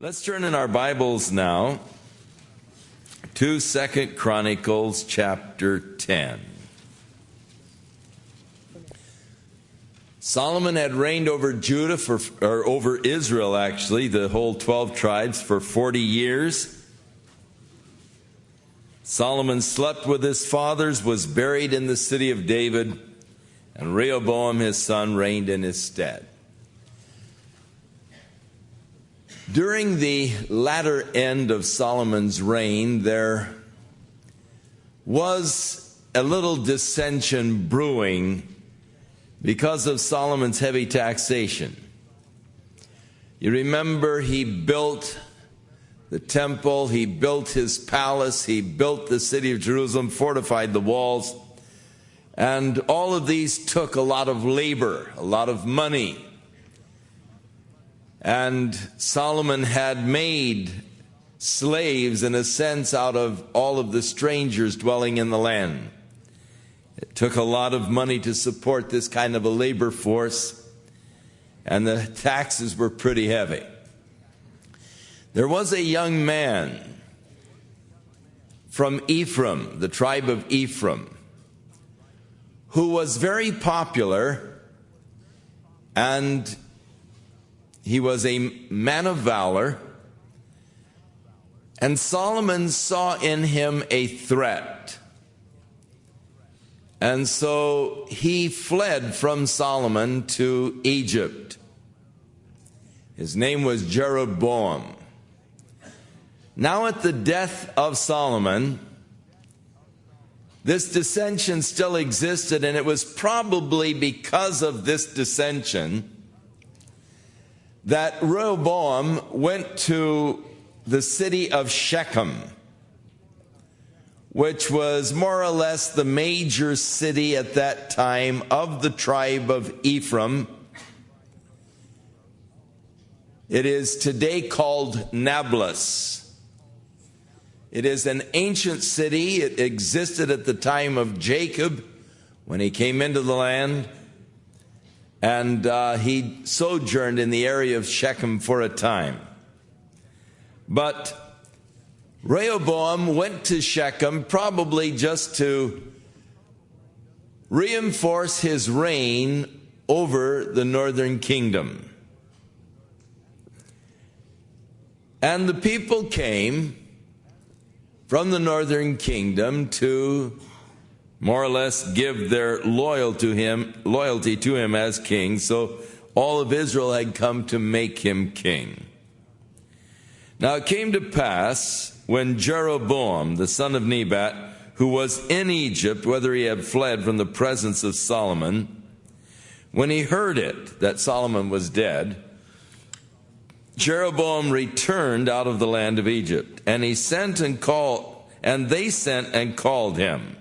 Let's turn in our Bibles now to 2 Chronicles chapter 10. Solomon had reigned over Judah over Israel, actually, the whole 12 tribes, for 40 years. Solomon slept with his fathers, was buried in the city of David, and Rehoboam his son reigned in his stead. During the latter end of Solomon's reign, there was a little dissension brewing because of Solomon's heavy taxation. You remember he built the temple, he built his palace, he built the city of Jerusalem, fortified the walls, and all of these took a lot of labor, a lot of money. And Solomon had made slaves, in a sense, out of all of the strangers dwelling in the land. It took a lot of money to support this kind of a labor force, and the taxes were pretty heavy. There was a young man from Ephraim, the tribe of Ephraim, who was very popular, and he was a man of valor, and Solomon saw in him a threat. And so he fled from Solomon to Egypt. His name was Jeroboam. Now at the death of Solomon, this dissension still existed, and it was probably because of this dissension that Rehoboam went to the city of Shechem, which was more or less the major city at that time of the tribe of Ephraim. It is today called Nablus. It is an ancient city. It existed at the time of Jacob when he came into the land. And he sojourned in the area of Shechem for a time. But Rehoboam went to Shechem probably just to reinforce his reign over the northern kingdom. And the people came from the northern kingdom to more or less give their loyalty to him as king. So all of Israel had come to make him king. Now it came to pass when Jeroboam, the son of Nebat, who was in Egypt, whether he had fled from the presence of Solomon, when he heard it, that Solomon was dead, Jeroboam returned out of the land of Egypt, and they sent and called him.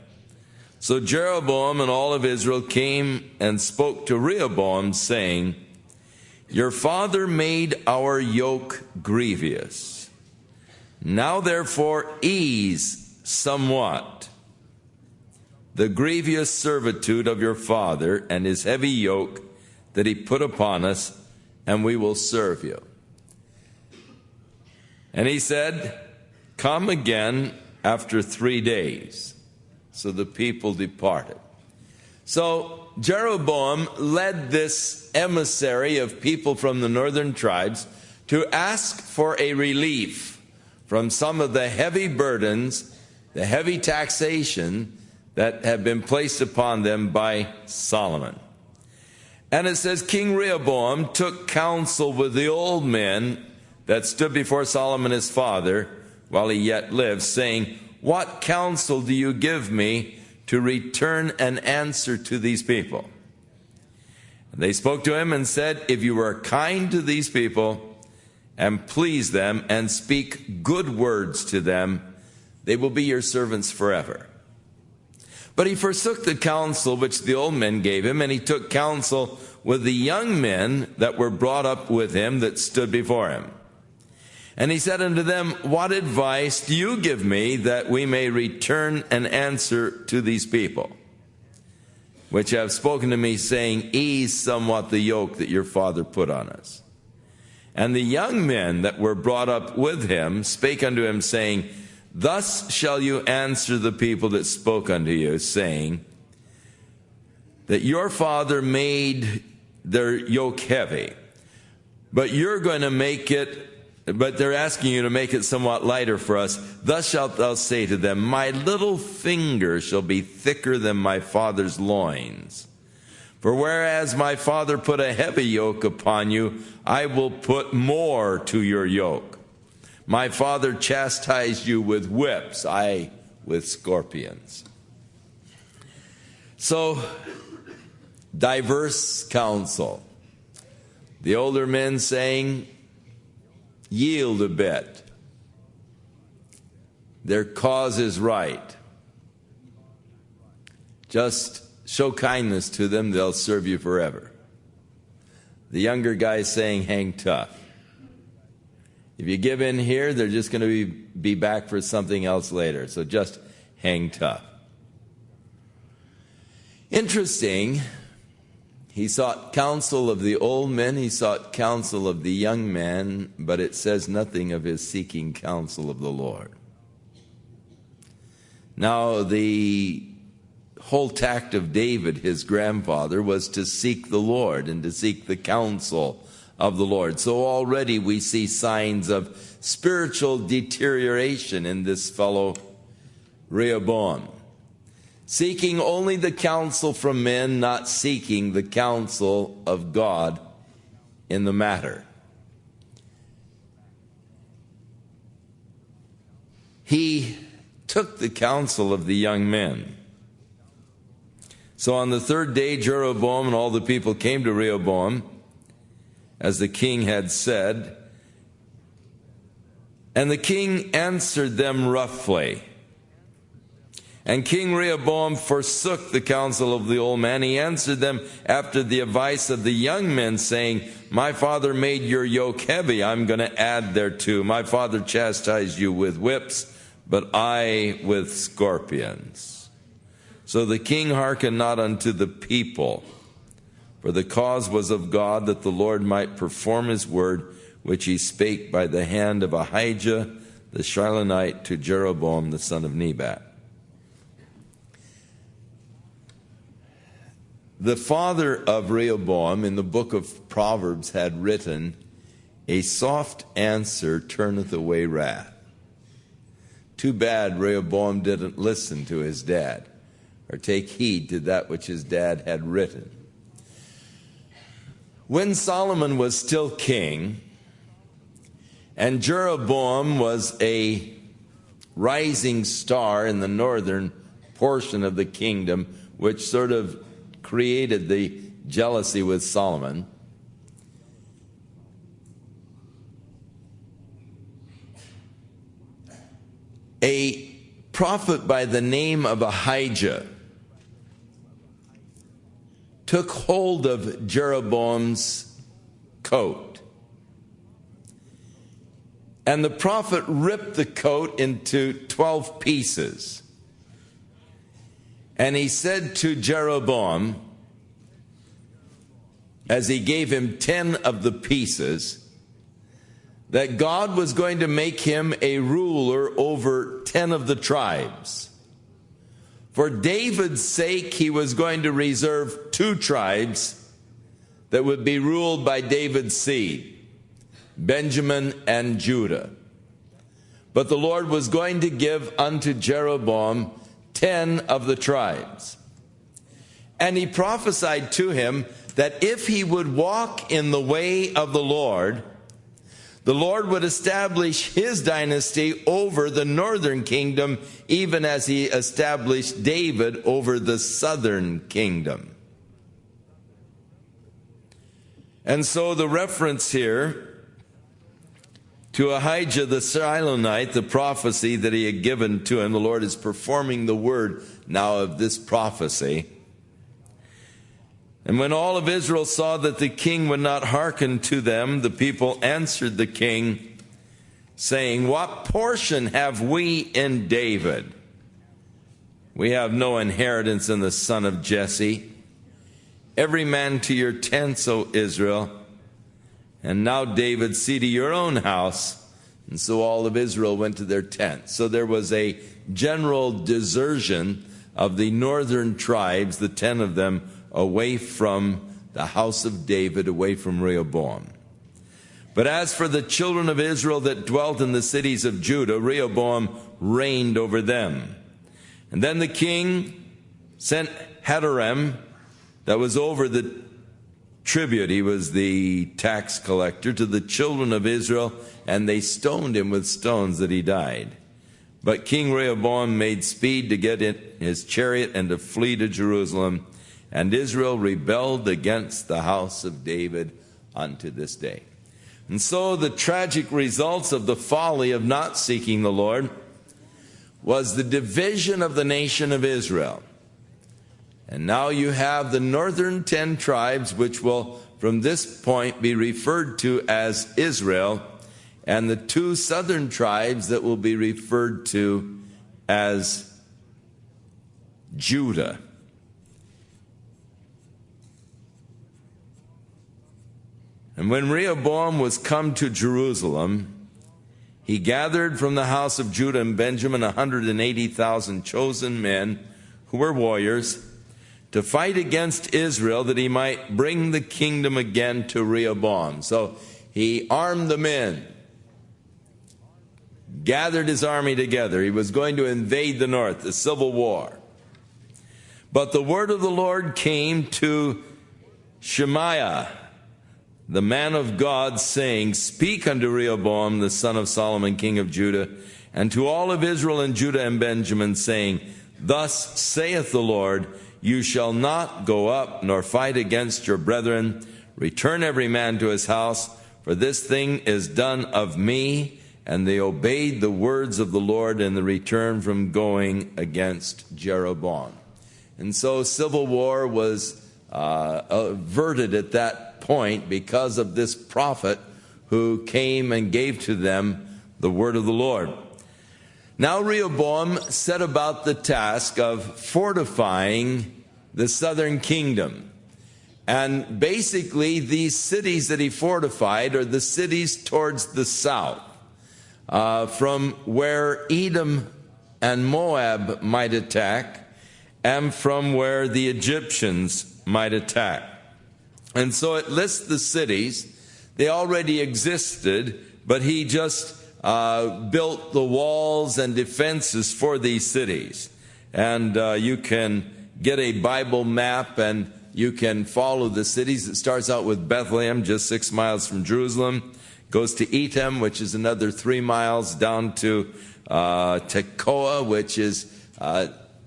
So Jeroboam and all of Israel came and spoke to Rehoboam, saying, "Your father made our yoke grievous. Now therefore ease somewhat the grievous servitude of your father and his heavy yoke that he put upon us, and we will serve you." And he said, "Come again after 3 days." So the people departed. So Jeroboam led this emissary of people from the northern tribes to ask for a relief from some of the heavy burdens, the heavy taxation that had been placed upon them by Solomon. And it says, King Rehoboam took counsel with the old men that stood before Solomon his father while he yet lived, saying, "What counsel do you give me to return an answer to these people?" And they spoke to him and said, "If you are kind to these people and please them and speak good words to them, they will be your servants forever." But he forsook the counsel which the old men gave him, and he took counsel with the young men that were brought up with him that stood before him. And he said unto them, "What advice do you give me that we may return an answer to these people, which have spoken to me, saying, Ease somewhat the yoke that your father put on us? And the young men that were brought up with him spake unto him, saying, Thus shall you answer the people that spoke unto you, saying, that your father made their yoke heavy, but you're going to make it, but they're asking you to make it somewhat lighter for us. Thus shalt thou say to them, My little finger shall be thicker than my father's loins. For whereas my father put a heavy yoke upon you, I will put more to your yoke. My father chastised you with whips, I with scorpions. So, diverse counsel. The older men saying, yield a bit. Their cause is right. Just show kindness to them, they'll serve you forever. The younger guy saying, hang tough. If you give in here, they're just going to be back for something else later. So just hang tough. Interesting. He sought counsel of the old men, he sought counsel of the young man, but it says nothing of his seeking counsel of the Lord. Now, the whole tact of David, his grandfather, was to seek the Lord and to seek the counsel of the Lord. So already we see signs of spiritual deterioration in this fellow Rehoboam. Seeking only the counsel from men, not seeking the counsel of God in the matter. He took the counsel of the young men. So on the third day, Jeroboam and all the people came to Rehoboam, as the king had said, and the king answered them roughly. And King Rehoboam forsook the counsel of the old man. He answered them after the advice of the young men, saying, My father made your yoke heavy. I'm going to add thereto. My father chastised you with whips, but I with scorpions. So the king hearkened not unto the people, for the cause was of God, that the Lord might perform his word, which he spake by the hand of Ahijah the Shilonite to Jeroboam the son of Nebat. The father of Rehoboam in the book of Proverbs had written, A soft answer turneth away wrath. Too bad Rehoboam didn't listen to his dad or take heed to that which his dad had written. When Solomon was still king, and Jeroboam was a rising star in the northern portion of the kingdom, which sort of created the jealousy with Solomon, a prophet by the name of Ahijah took hold of Jeroboam's coat. And the prophet ripped the coat into 12 pieces. And he said to Jeroboam, as he gave him 10 of the pieces, that God was going to make him a ruler over 10 of the tribes. For David's sake, he was going to reserve 2 tribes that would be ruled by David's seed, Benjamin and Judah. But the Lord was going to give unto Jeroboam 10 of the tribes. And he prophesied to him that if he would walk in the way of the Lord would establish his dynasty over the northern kingdom, even as he established David over the southern kingdom. And so the reference here to Ahijah the Shilonite, the prophecy that he had given to him, the Lord is performing the word now of this prophecy. And when all of Israel saw that the king would not hearken to them, the people answered the king, saying, What portion have we in David? We have no inheritance in the son of Jesse. Every man to your tents, O Israel. And now, David, see to your own house. And so all of Israel went to their tents. So there was a general desertion of the northern tribes, the 10 of them, away from the house of David, away from Rehoboam. But as for the children of Israel that dwelt in the cities of Judah, Rehoboam reigned over them. And then the king sent Hadoram, that was over the tribute, he was the tax collector, to the children of Israel, and they stoned him with stones that he died. But King Rehoboam made speed to get in his chariot and to flee to Jerusalem, and Israel rebelled against the house of David unto this day. And so the tragic results of the folly of not seeking the Lord was the division of the nation of Israel. And now you have the northern 10 tribes, which will from this point be referred to as Israel, and the 2 southern tribes that will be referred to as Judah. And when Rehoboam was come to Jerusalem, he gathered from the house of Judah and Benjamin 180,000 chosen men who were warriors, to fight against Israel, that he might bring the kingdom again to Rehoboam. So he armed the men, gathered his army together. He was going to invade the north, the civil war. But the word of the Lord came to Shemaiah, the man of God, saying, Speak unto Rehoboam, the son of Solomon, king of Judah, and to all of Israel and Judah and Benjamin, saying, Thus saith the Lord, You shall not go up nor fight against your brethren. Return every man to his house, for this thing is done of me. And they obeyed the words of the Lord in the return from going against Jeroboam. And so civil war was averted at that point because of this prophet who came and gave to them the word of the Lord. Now Rehoboam set about the task of fortifying the southern kingdom. And basically these cities that he fortified are the cities towards the south, from where Edom and Moab might attack, and from where the Egyptians might attack. And so it lists the cities. They already existed, but he just built the walls and defenses for these cities. And you can get a Bible map and you can follow the cities. It starts out with Bethlehem, just 6 miles from Jerusalem. Goes to Etam, which is another 3 miles, down to Tekoa, which is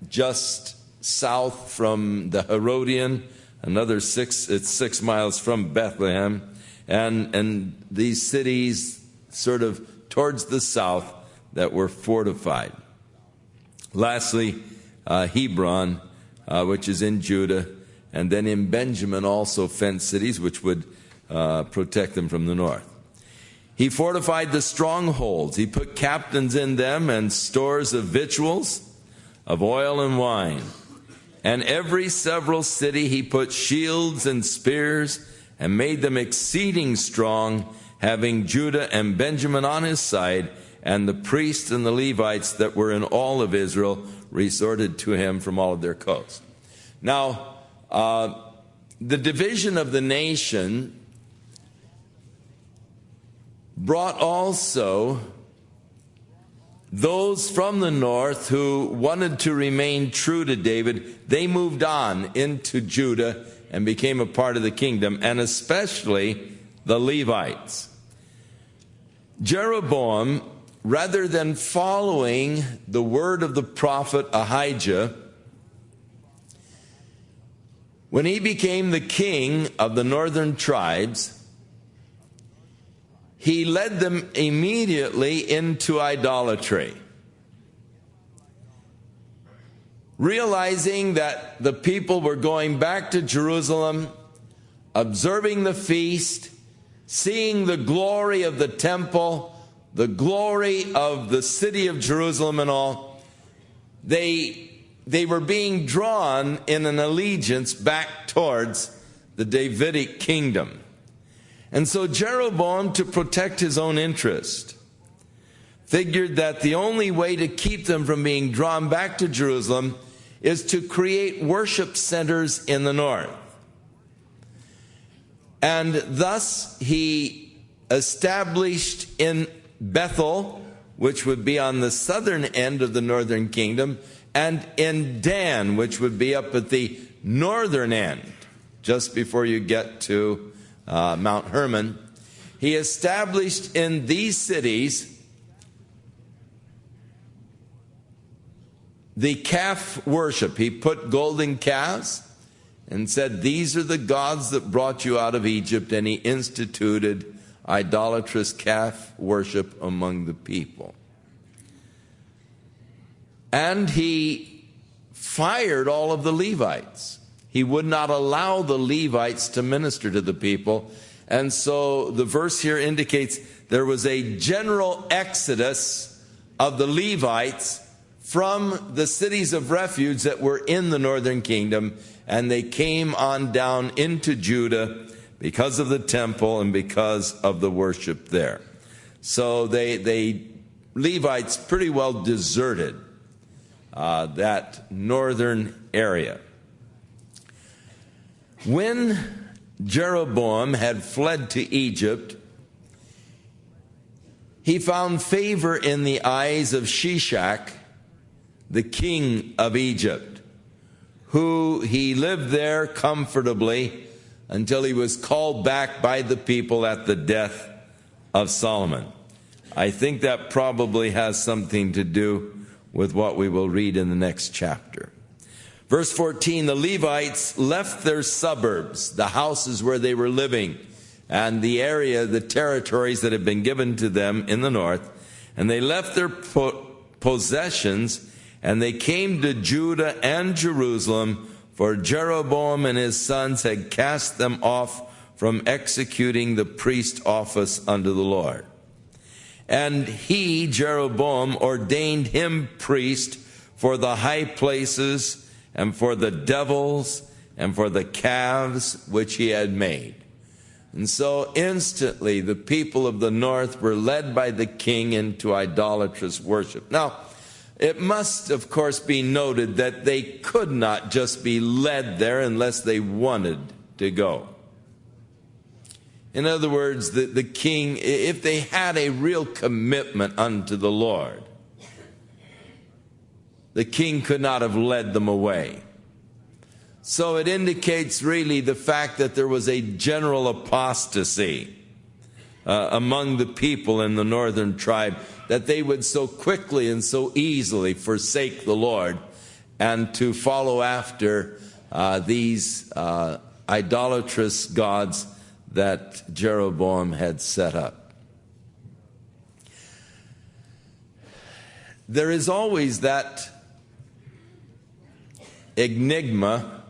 just south from the Herodian. It's 6 miles from Bethlehem. And these cities sort of towards the south that were fortified. Lastly, Hebron, which is in Judah, and then in Benjamin also fenced cities which would protect them from the north. He fortified the strongholds. He put captains in them and stores of victuals, of oil and wine. And every several city he put shields and spears and made them exceeding strong, having Judah and Benjamin on his side, and the priests and the Levites that were in all of Israel resorted to him from all of their coasts. Now, the division of the nation brought also those from the north who wanted to remain true to David. They moved on into Judah and became a part of the kingdom, and especially the Levites. Jeroboam, rather than following the word of the prophet Ahijah, when he became the king of the northern tribes, he led them immediately into idolatry. Realizing that the people were going back to Jerusalem, observing the feast, seeing the glory of the temple, the glory of the city of Jerusalem and all, they were being drawn in an allegiance back towards the Davidic kingdom. And so Jeroboam, to protect his own interest, figured that the only way to keep them from being drawn back to Jerusalem is to create worship centers in the north. And thus he established in Bethel, which would be on the southern end of the northern kingdom, and in Dan, which would be up at the northern end, just before you get to Mount Hermon. He established in these cities the calf worship. He put golden calves and said, these are the gods that brought you out of Egypt, and he instituted idolatrous calf worship among the people. And he fired all of the Levites. He would not allow the Levites to minister to the people. And so the verse here indicates there was a general exodus of the Levites from the cities of refuge that were in the northern kingdom, and they came on down into Judah because of the temple and because of the worship there. So they Levites pretty well deserted that northern area. When Jeroboam had fled to Egypt, he found favor in the eyes of Shishak, the king of Egypt, who he lived there comfortably until he was called back by the people at the death of Solomon. I think that probably has something to do with what we will read in the next chapter. Verse 14, the Levites left their suburbs, the houses where they were living, and the area, the territories that had been given to them in the north, and they left their possessions, and they came to Judah and Jerusalem, for Jeroboam and his sons had cast them off from executing the priest office unto the Lord. And he, Jeroboam, ordained him priest for the high places and for the devils and for the calves which he had made. And so instantly the people of the north were led by the king into idolatrous worship. Now, it must, of course, be noted that they could not just be led there unless they wanted to go. In other words, the king, if they had a real commitment unto the Lord, the king could not have led them away. So it indicates really the fact that there was a general apostasy among the people in the northern tribe, that they would so quickly and so easily forsake the Lord and to follow after these idolatrous gods that Jeroboam had set up. There is always that enigma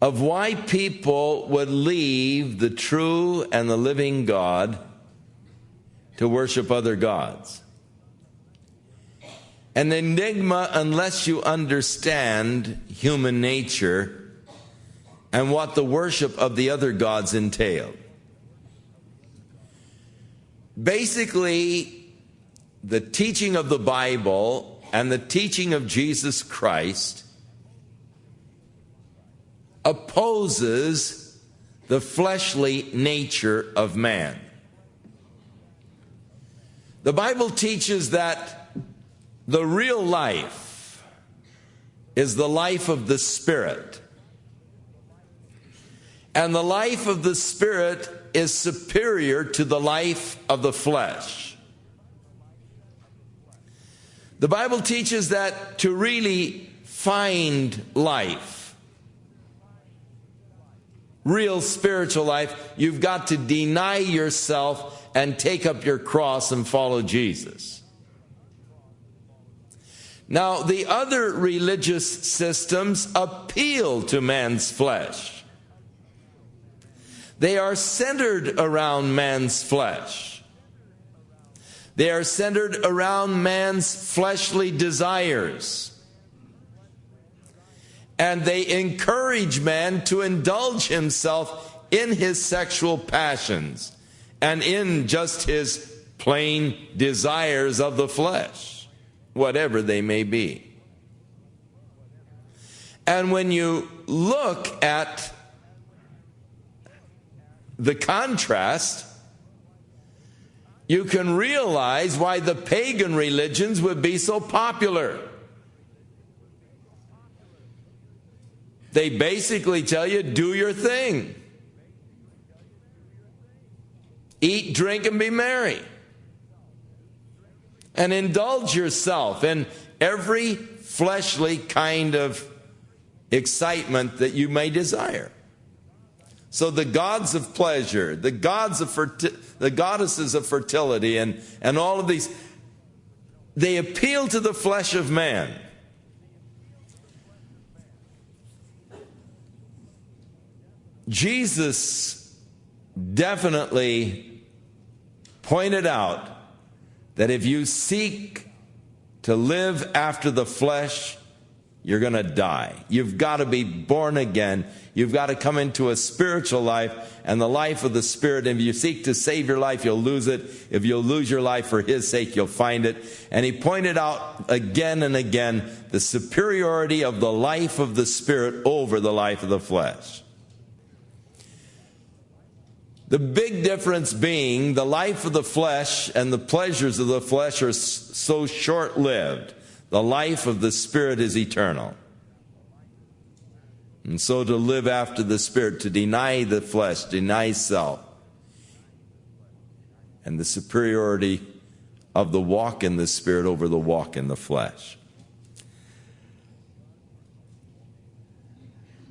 of why people would leave the true and the living God to worship other gods. An enigma unless you understand human nature and what the worship of the other gods entailed. Basically, the teaching of the Bible and the teaching of Jesus Christ opposes the fleshly nature of man. The Bible teaches that the real life is the life of the Spirit. And the life of the Spirit is superior to the life of the flesh. The Bible teaches that to really find life, real spiritual life, you've got to deny yourself and take up your cross and follow Jesus. Now, the other religious systems appeal to man's flesh. They are centered around man's flesh. They are centered around man's fleshly desires. And they encourage man to indulge himself in his sexual passions and in just his plain desires of the flesh, whatever they may be. And when you look at the contrast, you can realize why the pagan religions would be so popular. They basically tell you, do your thing. Eat, drink, and be merry. And indulge yourself in every fleshly kind of excitement that you may desire. So the gods of pleasure, the goddesses of fertility, and all of these, they appeal to the flesh of man. Jesus definitely pointed out that if you seek to live after the flesh, you're going to die. You've got to be born again. You've got to come into a spiritual life and the life of the Spirit. And if you seek to save your life, you'll lose it. If you'll lose your life for His sake, you'll find it. And He pointed out again and again the superiority of the life of the Spirit over the life of the flesh. The big difference being the life of the flesh and the pleasures of the flesh are so short-lived. The life of the Spirit is eternal. And so to live after the Spirit, to deny the flesh, deny self, and the superiority of the walk in the Spirit over the walk in the flesh.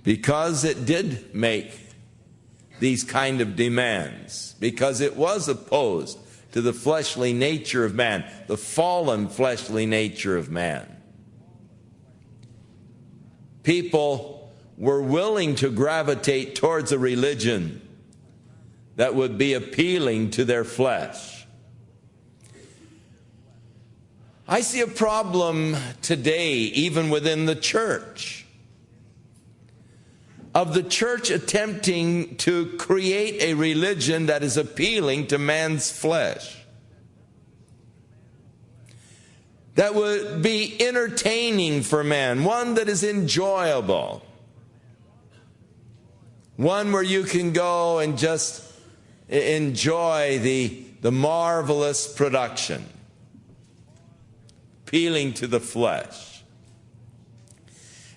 Because it did make these kind of demands, because it was opposed to the fleshly nature of man, the fallen fleshly nature of man. People were willing to gravitate towards a religion that would be appealing to their flesh. I see a problem today, even within the church, of the church attempting to create a religion that is appealing to man's flesh, that would be entertaining for man, one that is enjoyable, one where you can go and just enjoy the marvelous production, appealing to the flesh.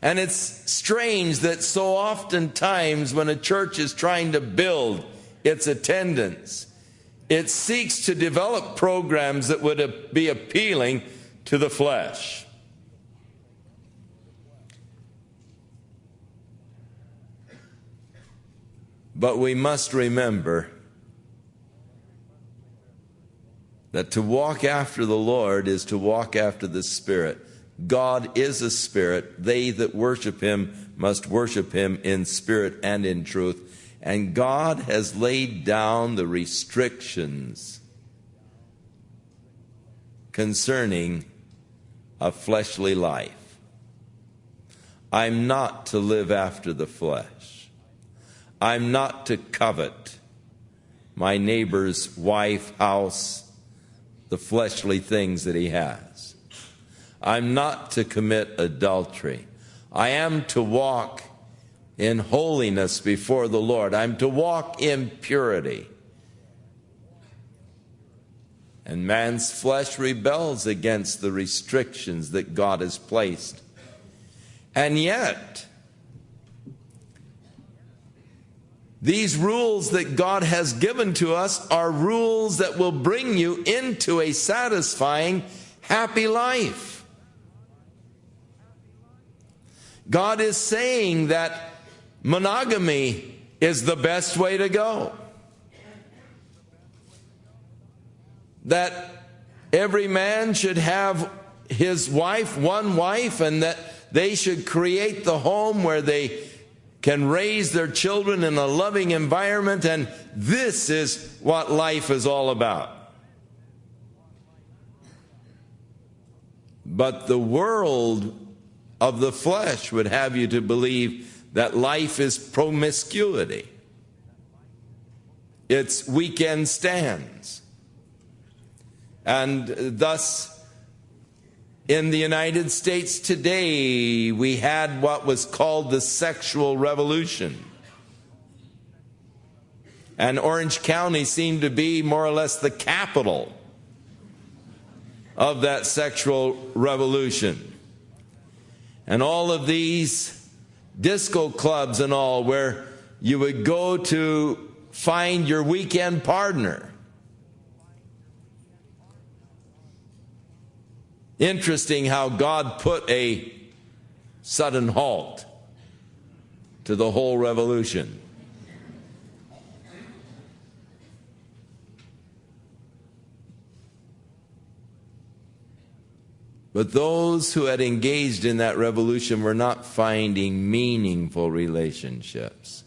And it's strange that so oftentimes when a church is trying to build its attendance, it seeks to develop programs that would be appealing to the flesh. But we must remember that to walk after the Lord is to walk after the Spirit. God is a spirit. They that worship Him must worship Him in spirit and in truth. And God has laid down the restrictions concerning a fleshly life. I'm not to live after the flesh. I'm not to covet my neighbor's wife, house, the fleshly things that he has. I'm not to commit adultery. I am to walk in holiness before the Lord. I'm to walk in purity. And man's flesh rebels against the restrictions that God has placed. And yet, these rules that God has given to us are rules that will bring you into a satisfying, happy life. God is saying that monogamy is the best way to go. That every man should have his wife, one wife, and that they should create the home where they can raise their children in a loving environment, and this is what life is all about. But the world of the flesh would have you to believe that life is promiscuity. its weekend stands. And thus, in the United States today, we had what was called the sexual revolution. And Orange County seemed to be more or less the capital of that sexual revolution. And all of these disco clubs and all, where you would go to find your weekend partner. Interesting how God put a sudden halt to the whole revolution. But those who had engaged in that revolution were not finding meaningful relationships.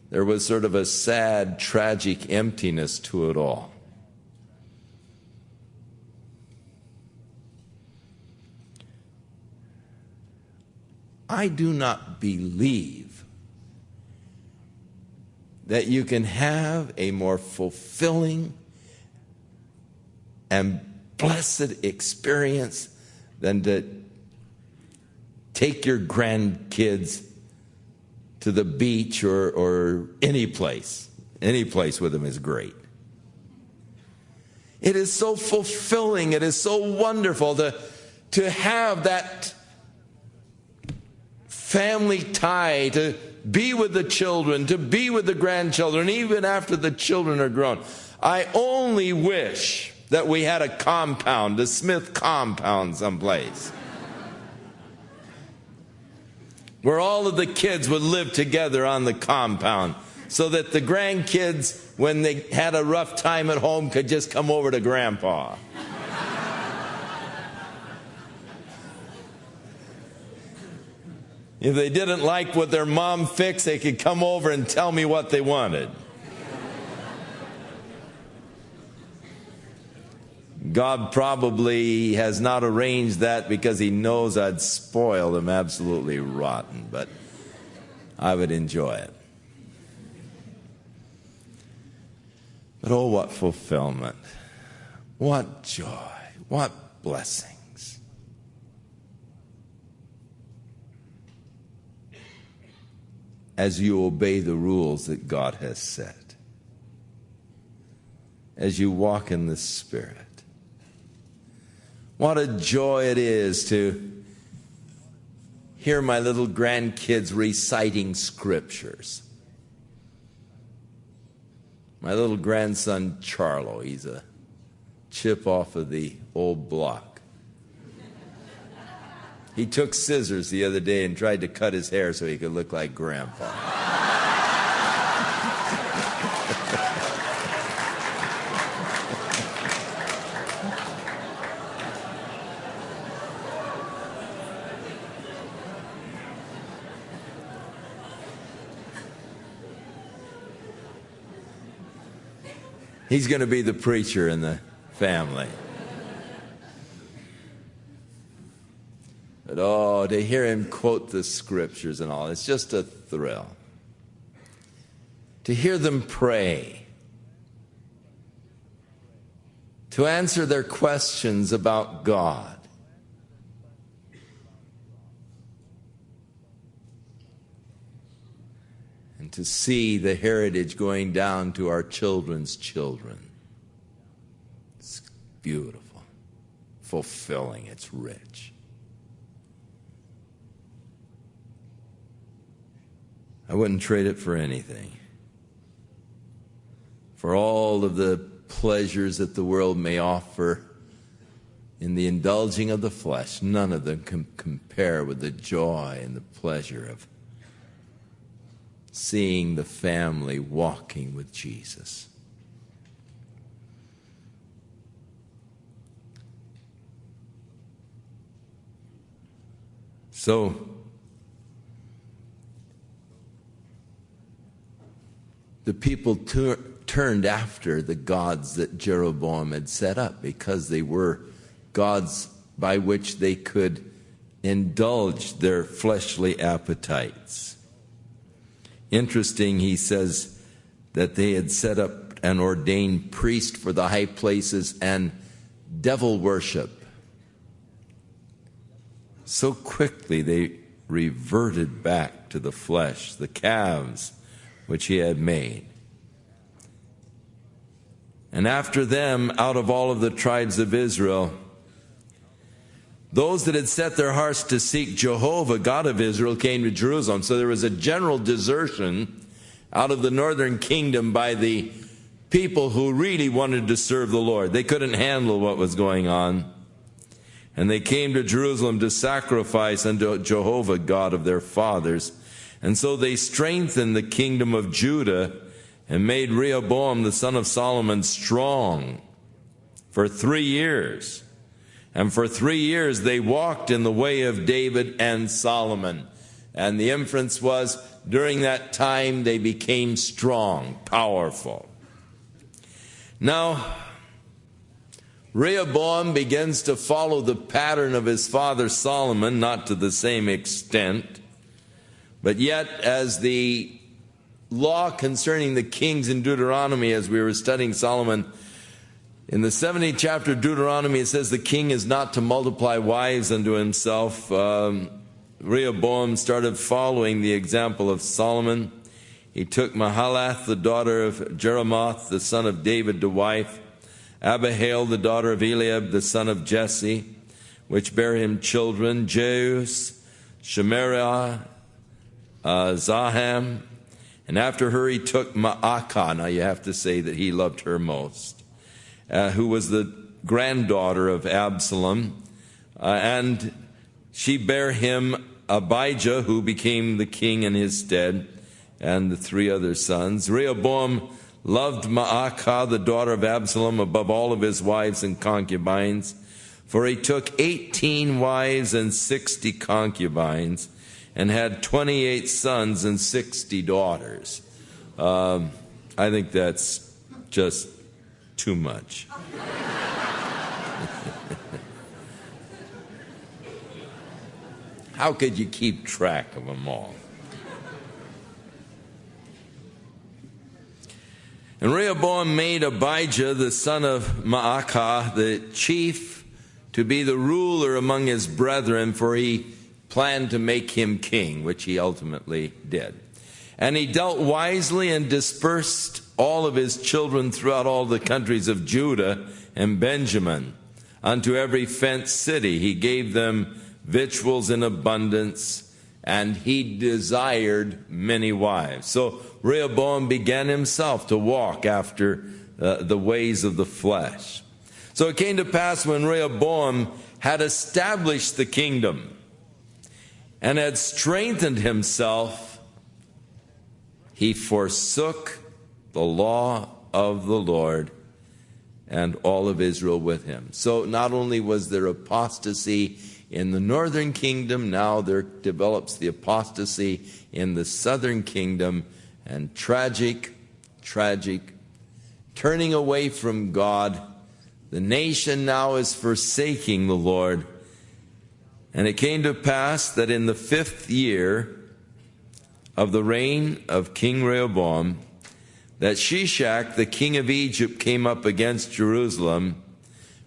There was sort of a sad, tragic emptiness to it all. I do not believe that you can have a more fulfilling and blessed experience than to take your grandkids to the beach or any place. Any place with them is great. It is so fulfilling. It is so wonderful to have that family tie, to be with the children, to be with the grandchildren, even after the children are grown. I only wish that we had a compound, a Smith compound someplace, where all of the kids would live together on the compound, so that the grandkids, when they had a rough time at home, could just come over to Grandpa. If they didn't like what their mom fixed, they could come over and tell me what they wanted. God probably has not arranged that because he knows I'd spoil them absolutely rotten, but I would enjoy it. But oh, what fulfillment, what joy, what blessings. As you obey the rules that God has set, as you walk in the Spirit. What a joy it is to hear my little grandkids reciting scriptures. My little grandson, Charlo, he's a chip off of the old block. He took scissors the other day and tried to cut his hair so he could look like Grandpa. He's going to be the preacher in the family. But oh, to hear him quote the scriptures and all, it's just a thrill. To hear them pray. To answer their questions about God. And to see the heritage going down to our children's children. It's beautiful, fulfilling, it's rich. I wouldn't trade it for anything. For all of the pleasures that the world may offer in the indulging of the flesh, none of them can compare with the joy and the pleasure of seeing the family walking with Jesus. So, the people turned after the gods that Jeroboam had set up because they were gods by which they could indulge their fleshly appetites. Interesting, he says that they had set up an ordained priest for the high places and devil worship. So quickly they reverted back to the flesh, the calves which he had made. And after them, out of all of the tribes of Israel, those that had set their hearts to seek Jehovah, God of Israel, came to Jerusalem. So there was a general desertion out of the northern kingdom by the people who really wanted to serve the Lord. They couldn't handle what was going on. And they came to Jerusalem to sacrifice unto Jehovah, God of their fathers. And so they strengthened the kingdom of Judah and made Rehoboam, the son of Solomon, strong for 3 years. And for 3 years they walked in the way of David and Solomon. And the inference was, during that time they became strong, powerful. Now, Rehoboam begins to follow the pattern of his father Solomon, not to the same extent. But yet, as the law concerning the kings in Deuteronomy, as we were studying Solomon, in the 70th chapter of Deuteronomy, it says the king is not to multiply wives unto himself. Rehoboam started following the example of Solomon. He took Mahalath, the daughter of Jeremoth, the son of David, to wife, Abihail, the daughter of Eliab, the son of Jesse, which bare him children, Jeus, Shemariah, Zaham. And after her he took Maacah. Now you have to say that he loved her most, who was the granddaughter of Absalom. And she bare him Abijah, who became the king in his stead, and the 3 other sons. Rehoboam loved Maacah, the daughter of Absalom, above all of his wives and concubines, for he took 18 wives and 60 concubines, and had 28 sons and 60 daughters. I think that's just too much. How could you keep track of them all? And Rehoboam made Abijah, the son of Maacah, the chief, to be the ruler among his brethren, for he planned to make him king, which he ultimately did. And he dealt wisely and dispersed all of his children throughout all the countries of Judah and Benjamin. Unto every fenced city he gave them victuals in abundance, and he desired many wives. So Rehoboam began himself to walk after the ways of the flesh. So it came to pass, when Rehoboam had established the kingdom and had strengthened himself, he forsook the law of the Lord, and all of Israel with him. So not only was there apostasy in the northern kingdom, now there develops the apostasy in the southern kingdom, and tragic, turning away from God. The nation now is forsaking the Lord. And it came to pass that in the 5th year of the reign of King Rehoboam, that Shishak, the king of Egypt, came up against Jerusalem,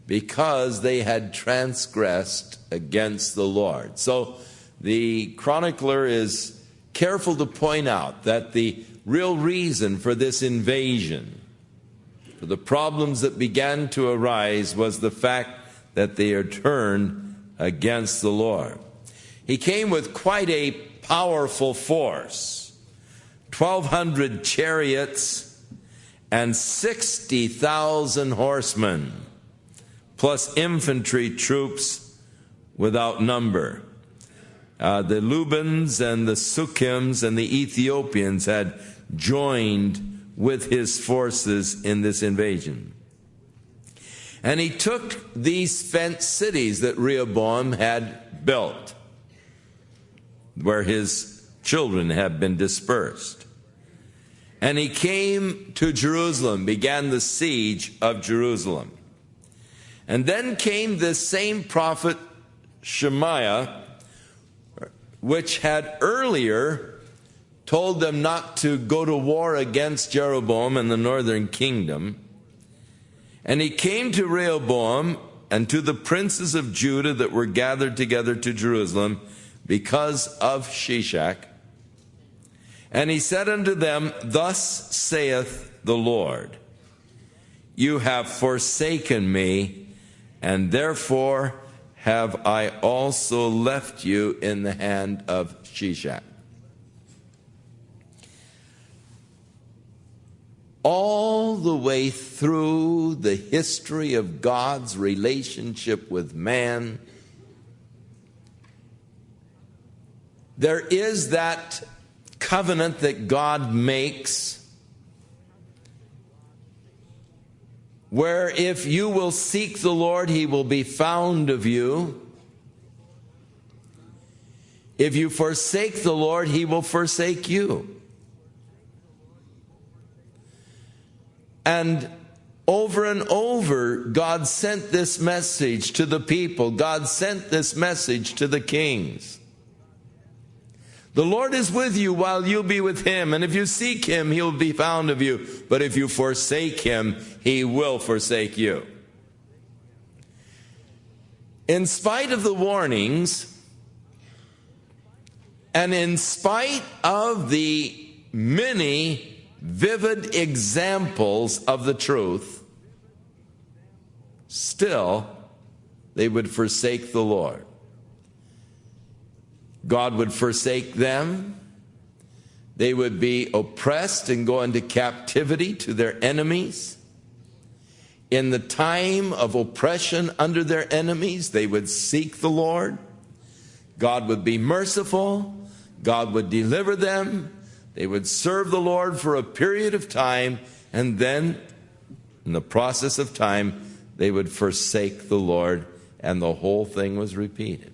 because they had transgressed against the Lord. So the chronicler is careful to point out that the real reason for this invasion, for the problems that began to arise, was the fact that they had turned against the Lord. He came with quite a powerful force, 1,200 chariots and 60,000 horsemen, plus infantry troops without number. The Lubans and the Sukkims and the Ethiopians had joined with his forces in this invasion. And he took these fenced cities that Rehoboam had built, where his children had been dispersed. And he came to Jerusalem, began the siege of Jerusalem. And then came this same prophet Shemaiah, which had earlier told them not to go to war against Jeroboam and the northern kingdom. And he came to Rehoboam and to the princes of Judah that were gathered together to Jerusalem because of Shishak. And he said unto them, Thus saith the Lord, You have forsaken me, and therefore have I also left you in the hand of Shishak. All the way through the history of God's relationship with man, there is that covenant that God makes, where if you will seek the Lord, He will be found of you. If you forsake the Lord, He will forsake you. And over, God sent this message to the people. God sent this message to the kings. The Lord is with you while you be with Him. And if you seek Him, He will be found of you. But if you forsake Him, He will forsake you. In spite of the warnings, and in spite of the many vivid examples of the truth, still they would forsake the Lord. God would forsake them. They would be oppressed and go into captivity to their enemies. In the time of oppression under their enemies, they would seek the Lord. God would be merciful. God would deliver them. They would serve the Lord for a period of time, and then, in the process of time, they would forsake the Lord, and the whole thing was repeated.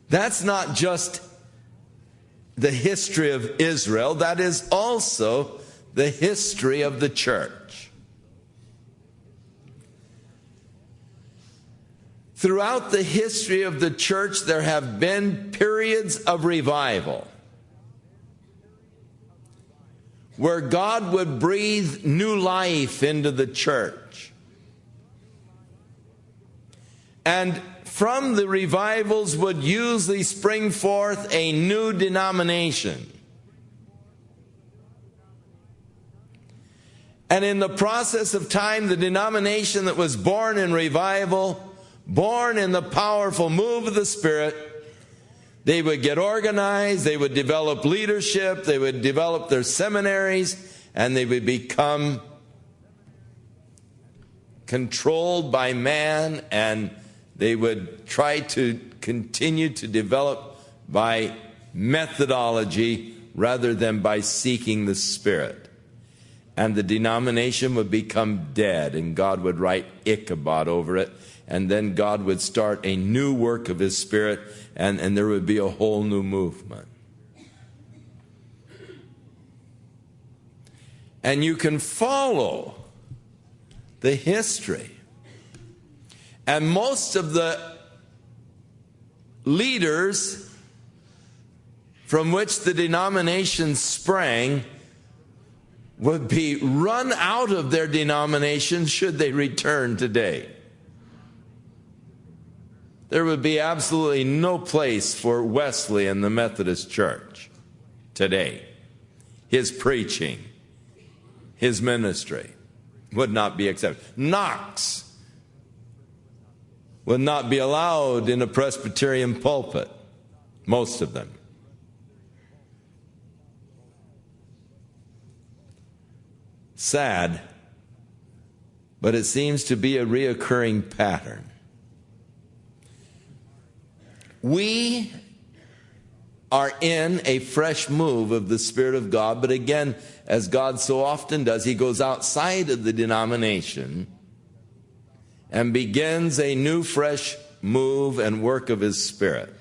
That's not just the history of Israel, that is also the history of the church. Throughout the history of the church, there have been periods of revival, where God would breathe new life into the church. And from the revivals would usually spring forth a new denomination. And in the process of time, the denomination that was born in revival, born in the powerful move of the Spirit, they would get organized, they would develop leadership, they would develop their seminaries, and they would become controlled by man, and they would try to continue to develop by methodology rather than by seeking the Spirit. And the denomination would become dead, and God would write Ichabod over it, and then God would start a new work of His Spirit, and there would be a whole new movement. And you can follow the history. And most of the leaders from which the denomination sprang would be run out of their denomination should they return today. There would be absolutely no place for Wesley in the Methodist Church today. His preaching, his ministry would not be accepted. Knox would not be allowed in a Presbyterian pulpit, most of them. Sad, but it seems to be a reoccurring pattern. We are in a fresh move of the Spirit of God, but again, as God so often does, He goes outside of the denomination and begins a new, fresh move and work of His Spirit.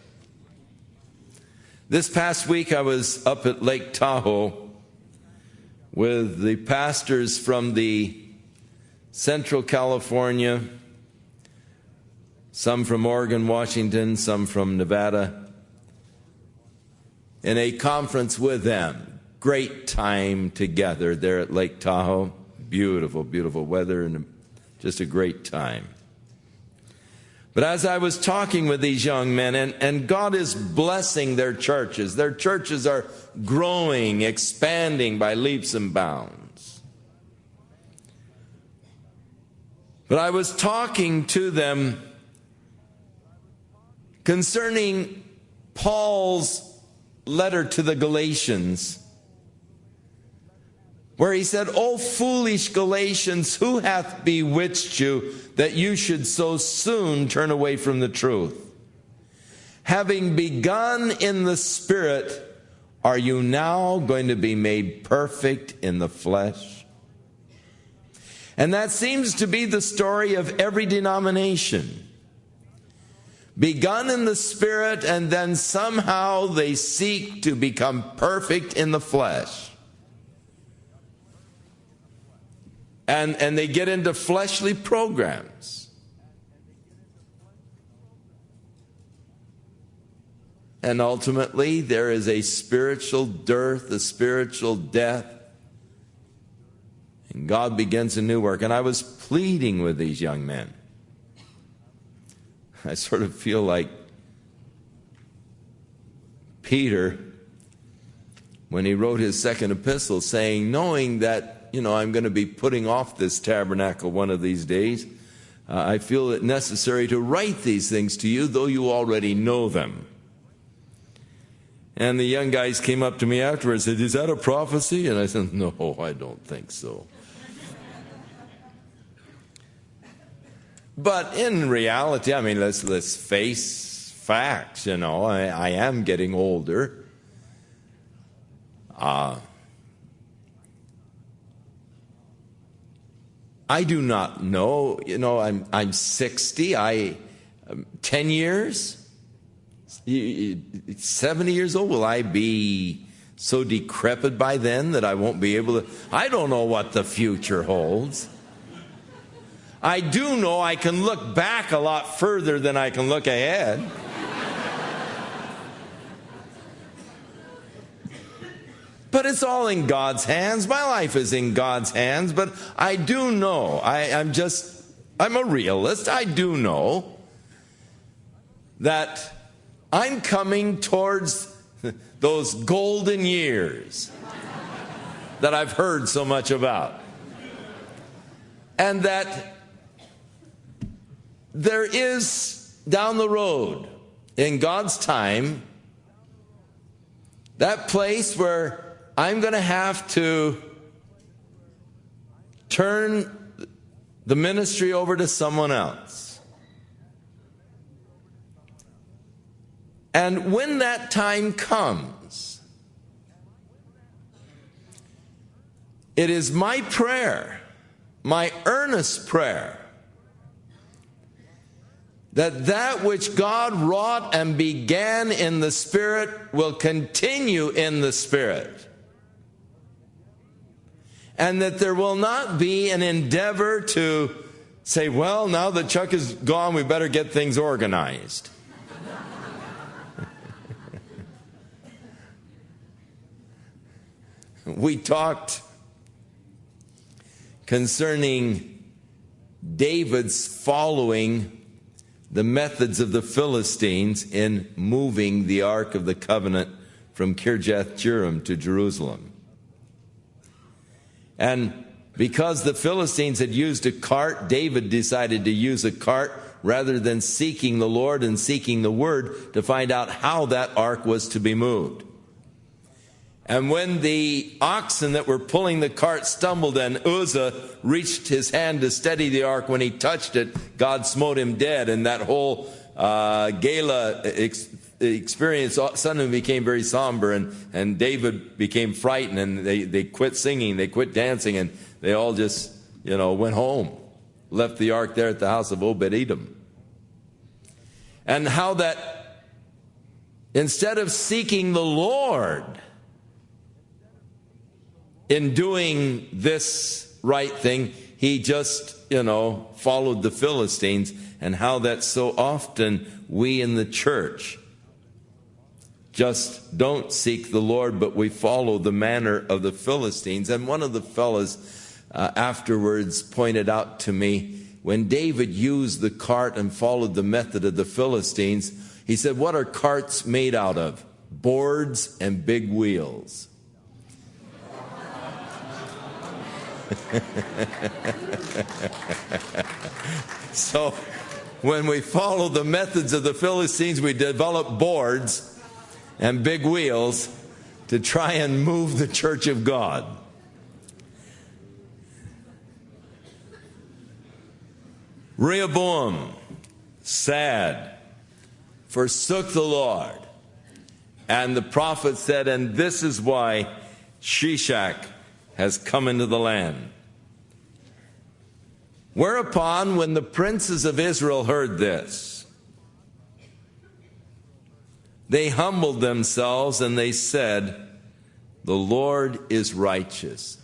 This past week, I was up at Lake Tahoe with the pastors from the Central California, some from Oregon, Washington, some from Nevada, in a conference with them. Great time together there at Lake Tahoe. Beautiful, beautiful weather and just a great time. But as I was talking with these young men, and God is blessing their churches are growing, expanding by leaps and bounds. But I was talking to them concerning Paul's letter to the Galatians, where he said, "O foolish Galatians, who hath bewitched you that you should so soon turn away from the truth? Having begun in the Spirit, are you now going to be made perfect in the flesh?" And that seems to be the story of every denomination. Begun in the Spirit, and then somehow they seek to become perfect in the flesh. And they get into fleshly programs. And ultimately, there is a spiritual dearth, a spiritual death. And God begins a new work. And I was pleading with these young men. I sort of feel like Peter, when he wrote his second epistle, saying, knowing that, I'm going to be putting off this tabernacle one of these days, I feel it necessary to write these things to you, though you already know them. And the young guys came up to me afterwards and said, "Is that a prophecy?" And I said, "No, I don't think so." But in reality, let's face facts, I am getting older. I do not know, I'm 60, 10 years, 70 years old, will I be so decrepit by then that I won't be able to? I don't know what the future holds. I do know I can look back a lot further than I can look ahead. But it's all in God's hands. My life is in God's hands. But I do know, I'm a realist. I do know that I'm coming towards those golden years that I've heard so much about. And that there is down the road, in God's time, that place where I'm going to have to turn the ministry over to someone else. And when that time comes, it is my prayer, my earnest prayer, that which God wrought and began in the Spirit will continue in the Spirit. And that there will not be an endeavor to say, well, now that Chuck is gone, we better get things organized. We talked concerning David's following the methods of the Philistines in moving the Ark of the Covenant from Kirjath-jearim to Jerusalem. And because the Philistines had used a cart, David decided to use a cart rather than seeking the Lord and seeking the Word to find out how that ark was to be moved. And when the oxen that were pulling the cart stumbled and Uzzah reached his hand to steady the ark, when he touched it, God smote him dead. And that whole gala experience suddenly became very somber, and David became frightened, and they quit singing, they quit dancing, and they all just, went home, left the ark there at the house of Obed-Edom. And how that instead of seeking the Lord in doing this right thing, he just, followed the Philistines, and how that so often we in the church just don't seek the Lord, but we follow the manner of the Philistines. And one of the fellows afterwards pointed out to me, when David used the cart and followed the method of the Philistines, he said, what are carts made out of? Boards and big wheels. So when we follow the methods of the Philistines, we develop boards and big wheels to try and move the church of God. Rehoboam, sad, forsook the Lord. And the prophet said, and this is why Shishak has come into the land. Whereupon, when the princes of Israel heard this, they humbled themselves and they said, the Lord is righteous.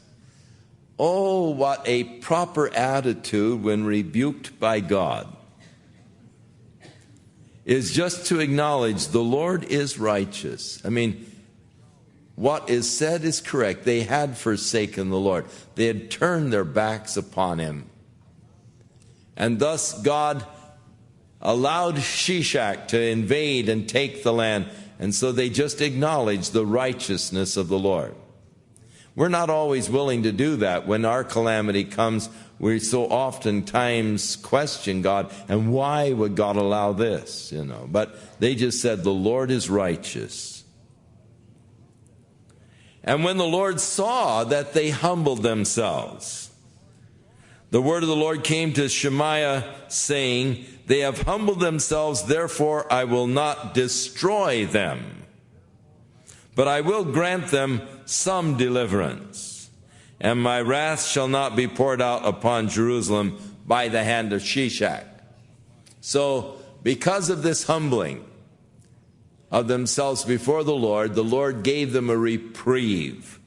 Oh, what a proper attitude when rebuked by God is just to acknowledge the Lord is righteous. I mean, what is said is correct. They had forsaken the Lord. They had turned their backs upon him. And thus God allowed Shishak to invade and take the land. And so they just acknowledged the righteousness of the Lord. We're not always willing to do that. When our calamity comes, we so oftentimes question God, and why would God allow this? But they just said, the Lord is righteous. And when the Lord saw that they humbled themselves, the word of the Lord came to Shemaiah, saying, they have humbled themselves, therefore I will not destroy them, but I will grant them some deliverance, and my wrath shall not be poured out upon Jerusalem by the hand of Shishak. So, because of this humbling of themselves before the Lord gave them a reprieve.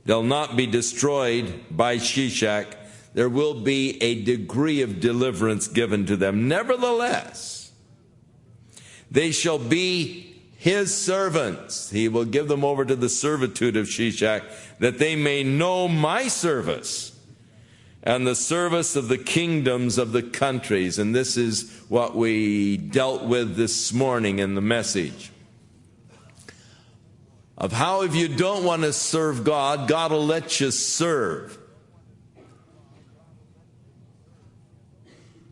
They'll not be destroyed by Shishak. There will be a degree of deliverance given to them. Nevertheless, they shall be his servants. He will give them over to the servitude of Shishak, that they may know my service and the service of the kingdoms of the countries. And this is what we dealt with this morning in the message. Of how if you don't want to serve God, God will let you serve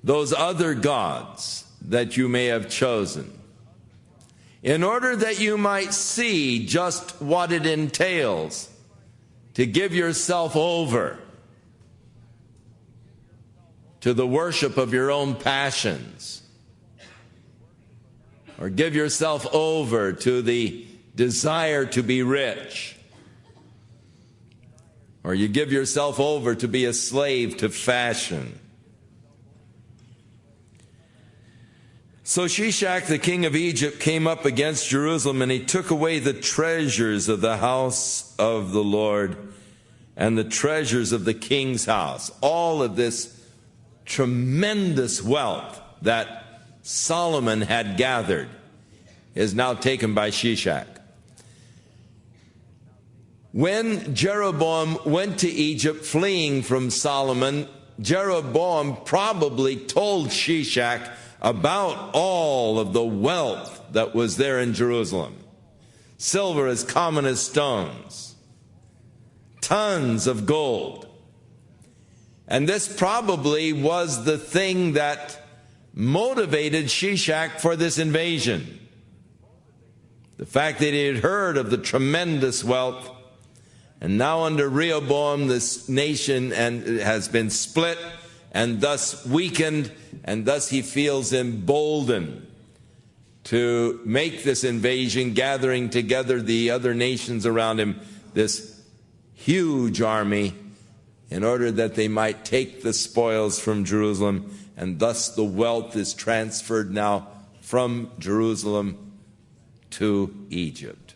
those other gods that you may have chosen, in order that you might see just what it entails to give yourself over to the worship of your own passions, or give yourself over to the desire to be rich, or you give yourself over to be a slave to fashion. So Shishak, the king of Egypt, came up against Jerusalem, and he took away the treasures of the house of the Lord and the treasures of the king's house. All of this tremendous wealth that Solomon had gathered is now taken by Shishak. When Jeroboam went to Egypt fleeing from Solomon, Jeroboam probably told Shishak about all of the wealth that was there in Jerusalem. Silver as common as stones, tons of gold. And this probably was the thing that motivated Shishak for this invasion. The fact that he had heard of the tremendous wealth, and now under Rehoboam this nation has been split and thus weakened, and thus he feels emboldened to make this invasion, gathering together the other nations around him, this huge army, in order that they might take the spoils from Jerusalem, and thus the wealth is transferred now from Jerusalem to Egypt.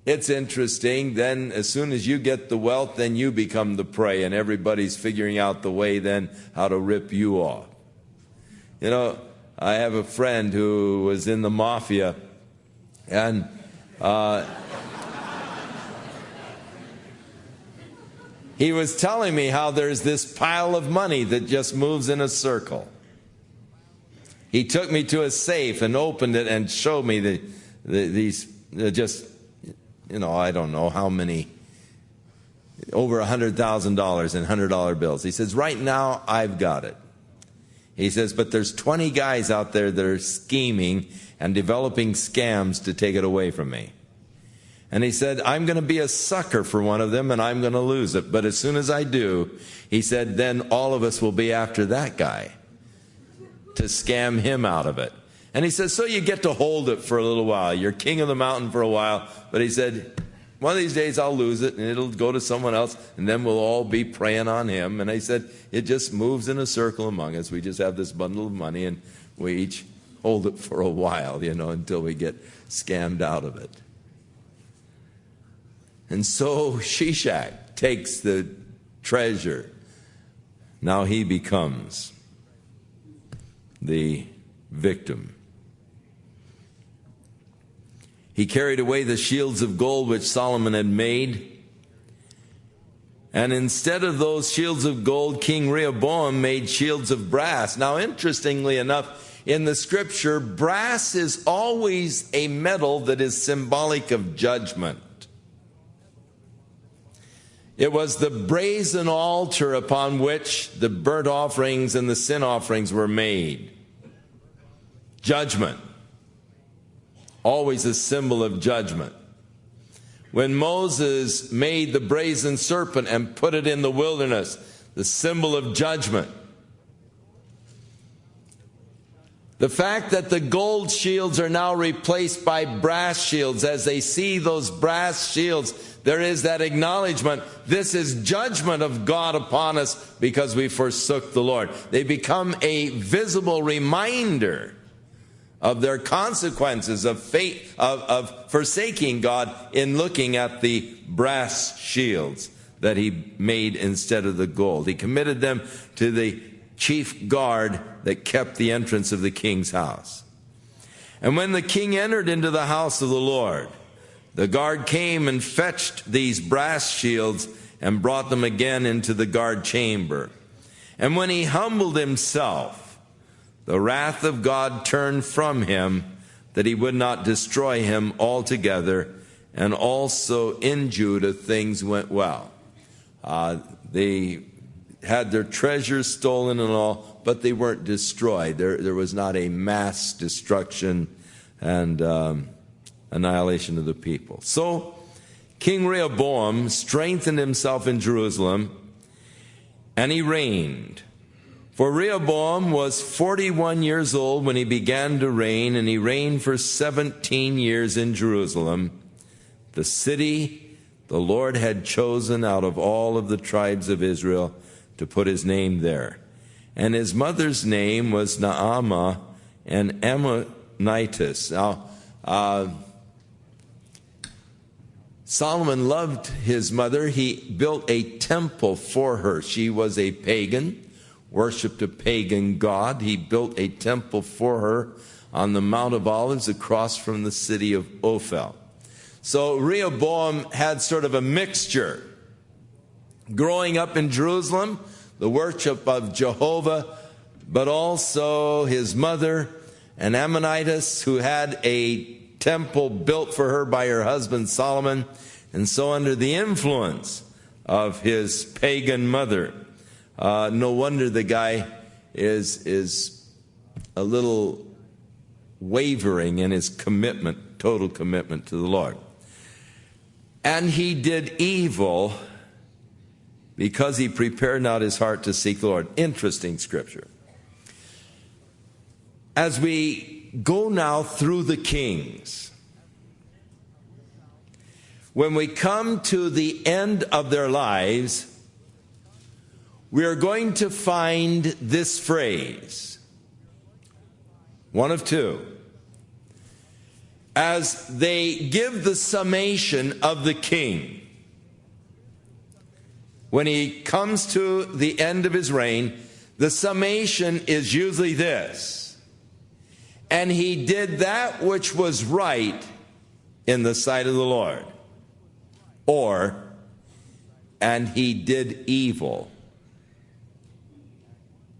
It's interesting, then as soon as you get the wealth, then you become the prey, and everybody's figuring out the way then how to rip you off. You know, I have a friend who was in the mafia, And he was telling me how there's this pile of money that just moves in a circle. He took me to a safe and opened it and showed me these just, I don't know how many, over $100,000 in $100 bills. He says, right now I've got it. He says, but there's 20 guys out there that are scheming and developing scams to take it away from me. And he said, I'm going to be a sucker for one of them and I'm going to lose it. But as soon as I do, he said, then all of us will be after that guy to scam him out of it. And he says, so you get to hold it for a little while. You're king of the mountain for a while. But he said, one of these days I'll lose it and it'll go to someone else and then we'll all be preying on him. And I said, it just moves in a circle among us. We just have this bundle of money and we each hold it for a while, until we get scammed out of it. And so Shishak takes the treasure. Now he becomes the victim. He carried away the shields of gold which Solomon had made. And instead of those shields of gold, King Rehoboam made shields of brass. Now, interestingly enough, in the scripture, brass is always a metal that is symbolic of judgment. It was the brazen altar upon which the burnt offerings and the sin offerings were made. Judgment. Always a symbol of judgment. When Moses made the brazen serpent and put it in the wilderness, the symbol of judgment. The fact that the gold shields are now replaced by brass shields, as they see those brass shields, there is that acknowledgement, this is judgment of God upon us because we forsook the Lord. They become a visible reminder of their consequences of fate, of forsaking God in looking at the brass shields that he made instead of the gold. He committed them to the chief guard that kept the entrance of the king's house. And when the king entered into the house of the Lord, the guard came and fetched these brass shields and brought them again into the guard chamber. And when he humbled himself, the wrath of God turned from him, that he would not destroy him altogether. And also in Judah things went well. They had their treasures stolen and all, but they weren't destroyed. There was not a mass destruction and annihilation of the people. So King Rehoboam strengthened himself in Jerusalem, and he reigned. For Rehoboam was 41 years old when he began to reign, and he reigned for 17 years in Jerusalem, the city the Lord had chosen out of all of the tribes of Israel to put his name there. And his mother's name was Naamah, an Ammonitess. Now, Solomon loved his mother. He built a temple for her. She was a pagan, worshipped a pagan god. He built a temple for her on the Mount of Olives across from the city of Ophel. So Rehoboam had sort of a mixture. Growing up in Jerusalem, the worship of Jehovah, but also his mother, an Ammonitess, who had a temple built for her by her husband Solomon. And so under the influence of his pagan mother, no wonder the guy is a little wavering in his commitment, total commitment to the Lord. And he did evil because he prepared not his heart to seek the Lord. Interesting scripture. As we go now through the kings, when we come to the end of their lives, we are going to find this phrase, one of two. As they give the summation of the king, when he comes to the end of his reign, the summation is usually this: and he did that which was right in the sight of the Lord. Or, and he did evil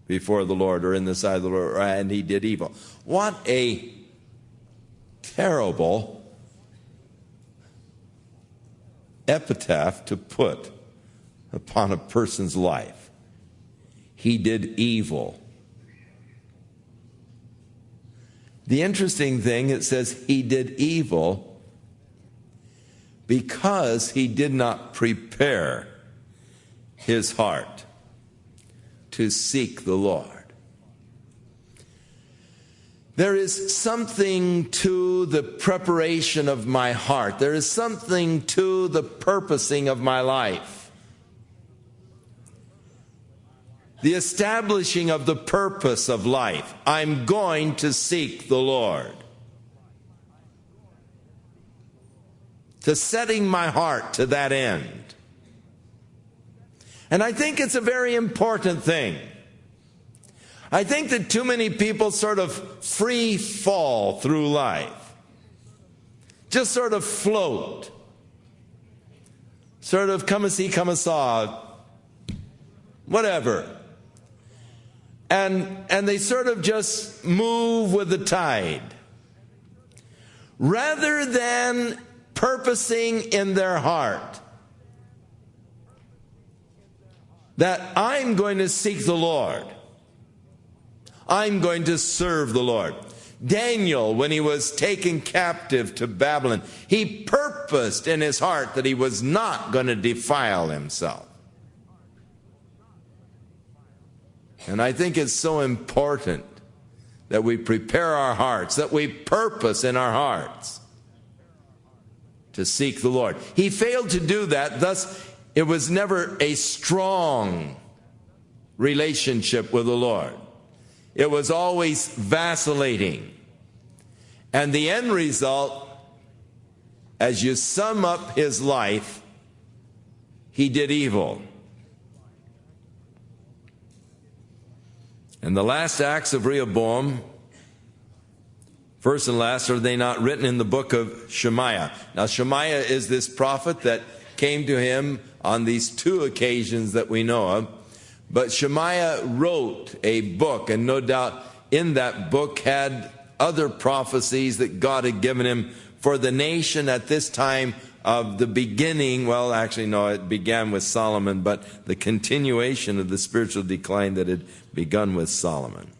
before the Lord, or in the sight of the Lord, and he did evil. What a terrible epitaph to put upon a person's life. He did evil. The interesting thing, it says he did evil because he did not prepare his heart to seek the Lord. There is something to the preparation of my heart. There is something to the purposing of my life. The establishing of the purpose of life. I'm going to seek the Lord. To setting my heart to that end. And I think it's a very important thing. I think that too many people sort of free fall through life. Just sort of float. Sort of come and see, come and saw. Whatever. And they sort of just move with the tide. Rather than purposing in their heart that I'm going to seek the Lord. I'm going to serve the Lord. Daniel, when he was taken captive to Babylon, he purposed in his heart that he was not going to defile himself. And I think it's so important that we prepare our hearts, that we purpose in our hearts to seek the Lord. He failed to do that, thus it was never a strong relationship with the Lord. It was always vacillating. And the end result, as you sum up his life, he did evil. And the last acts of Rehoboam, first and last, are they not written in the book of Shemaiah? Now, Shemaiah is this prophet that came to him on these two occasions that we know of. But Shemaiah wrote a book, and no doubt in that book had other prophecies that God had given him for the nation at this time of the beginning. Well, actually, no, it began with Solomon, but the continuation of the spiritual decline that had begun with Solomon.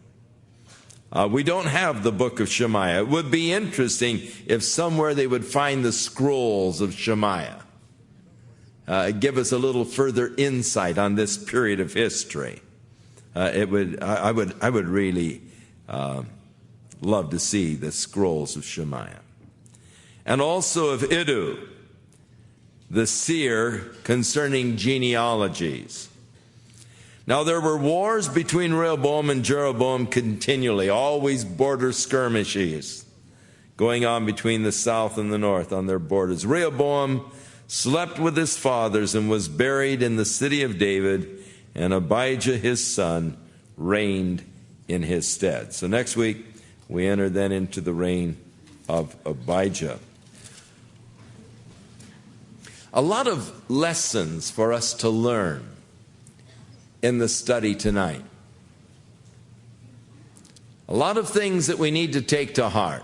We don't have the book of Shemaiah. It would be interesting if somewhere they would find the scrolls of Shemaiah. Give us a little further insight on this period of history. I would really love to see the scrolls of Shemaiah. And also of Iddu, the seer concerning genealogies. Now there were wars between Rehoboam and Jeroboam continually, always border skirmishes going on between the south and the north on their borders. Rehoboam slept with his fathers and was buried in the city of David, and Abijah his son reigned in his stead. So next week we enter then into the reign of Abijah. A lot of lessons for us to learn in the study tonight. A lot of things that we need to take to heart.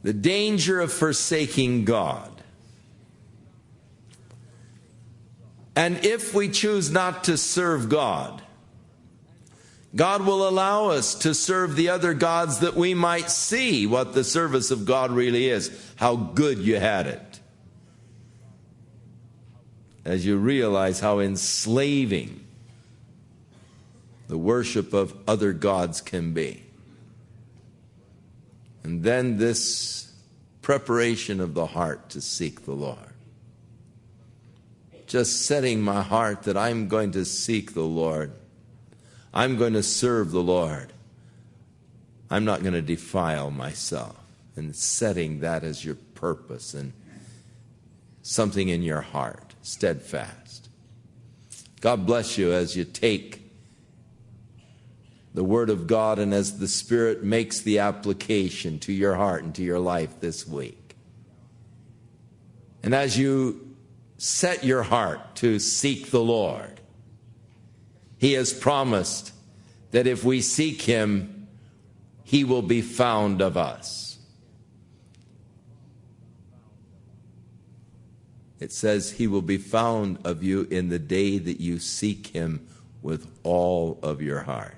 The danger of forsaking God. And if we choose not to serve God, God will allow us to serve the other gods that we might see what the service of God really is, how good you had it. As you realize how enslaving the worship of other gods can be. And then this preparation of the heart to seek the Lord. Just setting my heart that I'm going to seek the Lord. I'm going to serve the Lord. I'm not going to defile myself. And setting that as your purpose and something in your heart. Steadfast. God bless you as you take the Word of God and as the Spirit makes the application to your heart and to your life this week. And as you set your heart to seek the Lord, He has promised that if we seek Him, He will be found of us. It says He will be found of you in the day that you seek Him with all of your heart.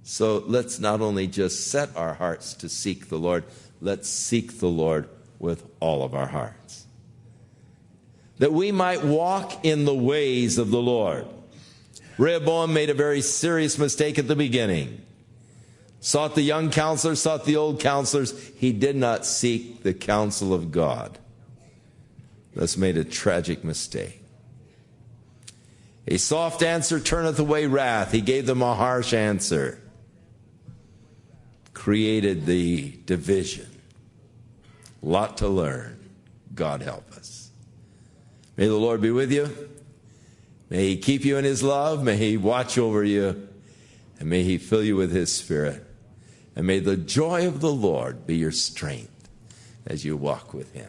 So let's not only just set our hearts to seek the Lord, let's seek the Lord with all of our hearts, that we might walk in the ways of the Lord. Rehoboam made a very serious mistake at the beginning. Sought the young counselors, sought the old counselors. He did not seek the counsel of God. Thus made a tragic mistake. A soft answer turneth away wrath. He gave them a harsh answer. Created the division. Lot to learn. God help us. May the Lord be with you. May He keep you in His love. May He watch over you. And may He fill you with His Spirit. And may the joy of the Lord be your strength as you walk with Him.